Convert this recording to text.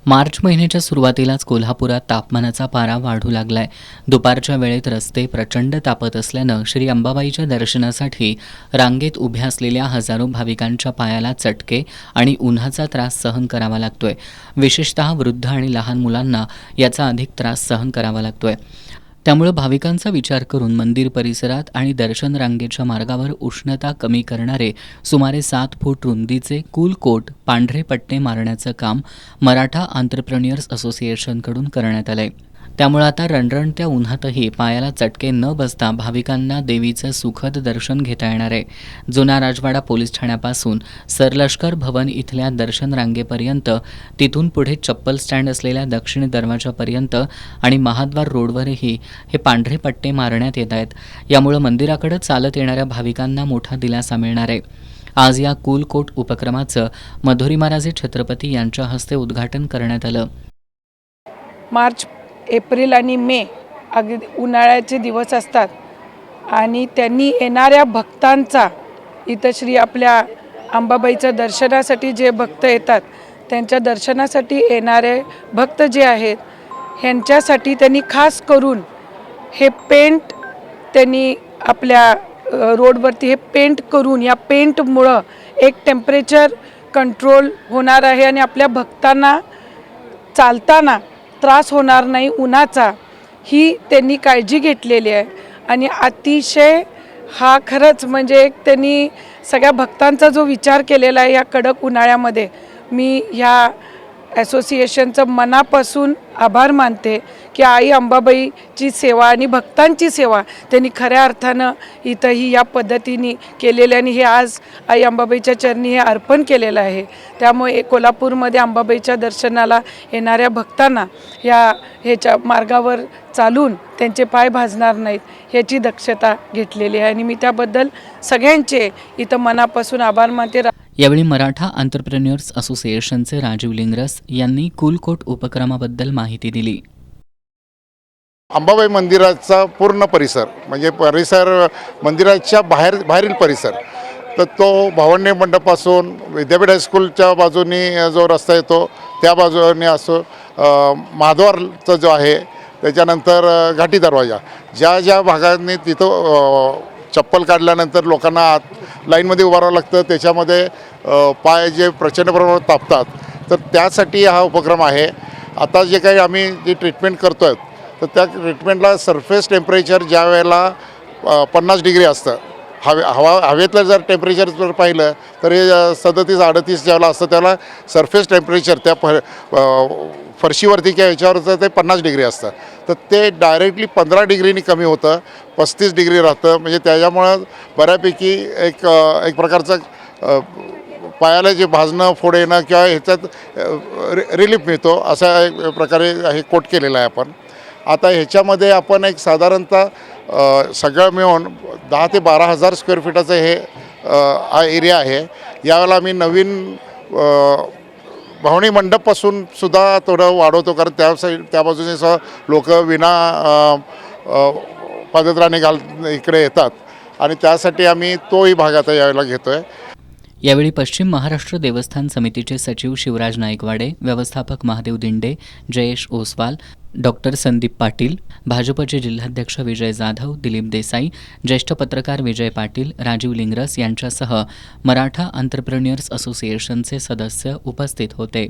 मार्च महिन्याच्या सुरुवातीलाच कोल्हापुरात तापमानाचा पारा वाढू लागलाय. दुपारच्या वेळेत रस्ते प्रचंड तापत असल्यानं श्री अंबाबाईच्या दर्शनासाठी रांगेत उभ्या असलेल्या हजारो भाविकांच्या पायाला चटके आणि उन्हाचा त्रास सहन करावा लागतोय. विशेषतः वृद्ध आणि लहान मुलांना याचा अधिक त्रास सहन करावा लागतोय. त्यामुळे भाविकांचा विचार करून मंदिर परिसरात आणि दर्शन रांगेच्या मार्गावर उष्णता कमी करणारे सुमारे 7 फूट रुंदीचे कूल कोट पांढरे पट्टे मारण्याचं काम मराठा एंटरप्रेन्युअर्स असोसिएशनकडून करण्यात आलंय. त्यामुळे आता रणरणत्या उन्हातही पायाला चटके न बसता भाविकांना देवीचं सुखद दर्शन घेता येणार आहे. जुना राजवाडा पोलीस ठाण्यापासून सरलष्कर भवन इथल्या दर्शन रांगेपर्यंत, तिथून पुढे चप्पल स्टँड असलेल्या दक्षिण दरवाजापर्यंत आणि महाद्वार रोडवरही हे पांढरे पट्टे मारण्यात येत आहेत. यामुळे मंदिराकडे चालत येणाऱ्या भाविकांना मोठा दिलासा मिळणार आहे. आज या कूल कोट उपक्रमाचं मधुरी महाराजे छत्रपती यांच्या हस्ते उद्घाटन करण्यात आलं. मार्च, एप्रिल आणि मे अगदी उन्हाळ्याचे दिवस असतात आणि त्यांनी येणाऱ्या भक्तांचा इथं श्री आपल्या अंबाबाईच्या दर्शनासाठी जे भक्त येतात त्यांच्या दर्शनासाठी येणारे भक्त जे आहेत ह्यांच्यासाठी त्यांनी खास करून हे पेंट त्यांनी आपल्या रोडवरती हे पेंट करून, या पेंटमुळं एक टेम्परेचर कंट्रोल होणार आहे आणि आपल्या भक्तांना चालताना त्रास होणार नाही उन्हाचा, ही त्यांनी काळजी घेतलेली आहे. आणि अतिशय हा खरंच म्हणजे एक त्यांनी सगळ्या भक्तांचा जो विचार केलेला आहे या कडक उन्हाळ्यामध्ये, मी ह्या असोसिएशनचं मनापासून आभार मानते की आई अंबाबाईची सेवा आणि भक्तांची सेवा त्यांनी खऱ्या अर्थानं इथंही या पद्धतीने केलेली आणि हे आज आई अंबाबाईच्या चरणी हे अर्पण केलेलं आहे. त्यामुळे कोल्हापूरमध्ये अंबाबाईच्या दर्शनाला येणाऱ्या भक्तांना ह्याच्या मार्गावर चालून त्यांचे पाय भाजणार नाहीत ह्याची दक्षता घेतलेली आहे आणि मी त्याबद्दल सगळ्यांचे इथं मनापासून आभार मानते. यावेळी मराठा एंटरप्रेन्युअर्स असोसिएशनचे राजीव लिंगरस यांनी कूल कोट उपक्रमाबद्दल माहिती दिली. अंबाबाई मंदिराचा पूर्ण परिसर म्हणजे मंदिराच्या बाहेरील परिसर, तर तो भावंडे मंडपापासून विद्यापीठ हायस्कूलच्या बाजूनी जो रस्ता येतो त्या बाजूने असो, महाद्वारचा जो आहे, त्याच्यानंतर घाटी दरवाजा, ज्या भागांनी तिथं चप्पल काढल्यानंतर लोकांना आत लाईनमध्ये उभं राहावं लागतं, त्याच्यामध्ये पाय जे प्रचंड प्रमाणात तापतात, तर त्यासाठी हा उपक्रम आहे. आता जे काही आम्ही जी ट्रीटमेंट करतो आहे तर त्या ट्रीटमेंटला सरफेस टेम्परेचर ज्या वेळेला 50 डिग्री असतं, हवेतलं जर टेम्परेचर जर पाहिलं तर हे 37-38 ज्यावेळेला असतं त्याला सरफेस टेम्परेचर त्या फरशीवरती किंवा याच्यावरचं ते 50 डिग्री असतं, तर ते डायरेक्टली 15 डिग्रीनी कमी होतं, 35 डिग्री राहतं. म्हणजे त्याच्यामुळं बऱ्यापैकी एक प्रकारचं पायाला जे भाजणं, फोड येणं किंवा ह्याच्यात रिलीफ मिळतो, अशा एक प्रकारे हे कोट केलेलं आहे आपण. आता ह्याच्यामध्ये आपण एक साधारणतः सगळं मिळून 10,000 ते 12,000 स्क्वेअर फीटाचं हे हा एरिया आहे. यावेळेला आम्ही नवीन भवनी मंडपपासून सुद्धा थोडं वाढवतो, कारण त्या बाजूने लोक विना पदत्राणे इकडे येतात आणि त्यासाठी आम्ही तोही भाग आता यावेळेला घेतो आहे. यावेळी पश्चिम महाराष्ट्र देवस्थान समितीचे सचिव शिवराज नाईकवाडे, व्यवस्थापक महादेव दिंडे, जयेश ओसवाल, डॉक्टर संदीप पाटील, भाजपचे जिल्हाध्यक्ष विजय जाधव, दिलीप देसाई, ज्येष्ठ पत्रकार विजय पाटील, राजीव लिंगरस यांच्यासह मराठा एंटरप्रेन्युअर्स असोसिएशनचे सदस्य उपस्थित होते.